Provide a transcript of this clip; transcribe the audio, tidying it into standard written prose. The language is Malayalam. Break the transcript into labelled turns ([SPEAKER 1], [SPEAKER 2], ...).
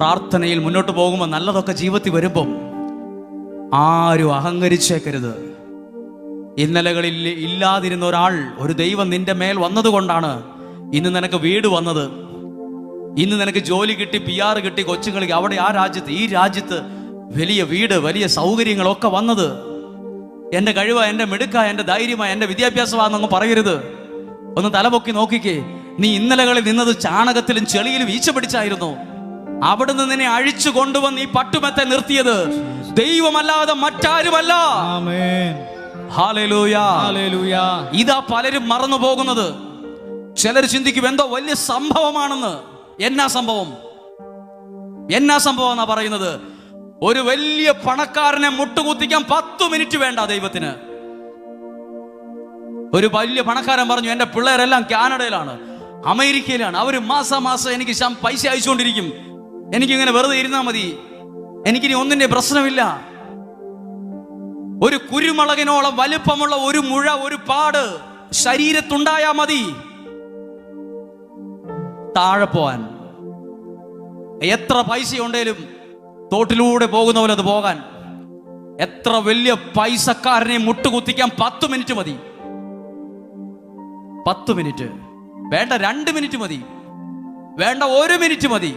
[SPEAKER 1] പ്രാർത്ഥനയിൽ മുന്നോട്ട് പോകുമ്പോൾ നല്ലതൊക്കെ ജീവിതത്തിൽ വരുമ്പം ആരും അഹങ്കരിച്ചേക്കരുത്. ഇന്നലകളിൽ ഇല്ലാതിരുന്ന ഒരാൾ, ഒരു ദൈവം നിന്റെ മേൽ വന്നതുകൊണ്ടാണ് ഇന്ന് നിനക്ക് വീട് വന്നത്, ഇന്ന് നിനക്ക് ജോലി കിട്ടി, PR കിട്ടി, കൊച്ചുങ്ങൾക്ക് അവിടെ ആ രാജ്യത്ത് ഈ രാജ്യത്ത് വലിയ വീട്, വലിയ സൗകര്യങ്ങളൊക്കെ വന്നത്. എൻ്റെ കഴിവാ, എൻ്റെ മിടുക്ക, എൻ്റെ ധൈര്യമാ, എൻ്റെ വിദ്യാഭ്യാസമാണെന്നൊന്നും പറയരുത്. ഒന്ന് തലപൊക്കി നോക്കിക്കേ. നീ ഇന്നലകളിൽ നിന്നത് ചാണകത്തിലും ചെളിയിലും വീഴ്ച പിടിച്ചായിരുന്നു. അവിടുന്ന് നിന്നെ അഴിച്ചു കൊണ്ടുവന്ന് ഈ പട്ടുമെത്തെ നിർത്തിയത് ദൈവമല്ലാതെ മറ്റാരുമല്ല. Hallelujah, hallelujah. ഇതാ പലരും മറന്നു പോകുന്നത്. ചിലർ ചിന്തിക്കും എന്തോ വലിയ സംഭവമാണെന്ന്. എന്നാ സംഭവം? എന്നാ സംഭവം എന്നാ പറയുന്നത്? ഒരു വലിയ പണക്കാരനെ മുട്ടുകുത്തിക്കാൻ 10 മിനിറ്റ് വേണ്ട ദൈവത്തിന്. ഒരു വലിയ പണക്കാരൻ പറഞ്ഞു, എൻ്റെ പിള്ളേരെല്ലാം കാനഡയിലാണ്, അമേരിക്കയിലാണ്, അവർ മാസം എനിക്ക് പൈസ അയച്ചുകൊണ്ടിരിക്കും, എനിക്കിങ്ങനെ വെറുതെ ഇരുന്നാൽ മതി, എനിക്കിനി ഒന്നിന്റെ പ്രശ്നമില്ല. ഒരു കുരുമുളകിനോളം വലുപ്പമുള്ള ഒരു മുഴ, ഒരു പാട് ശരീരത്തുണ്ടായാ മതി താഴെ പോവാൻ. എത്ര പൈസ ഉണ്ടേലും തോട്ടിലൂടെ പോകുന്ന പോലെ അത് പോകാൻ. എത്ര വലിയ പൈസക്കാരനെ മുട്ടുകുത്തിക്കാൻ 10 മിനിറ്റ് മതി. 10 മിനിറ്റ് വേണ്ട, 2 മിനിറ്റ് മതി, വേണ്ട 1 മിനിറ്റ് മതി.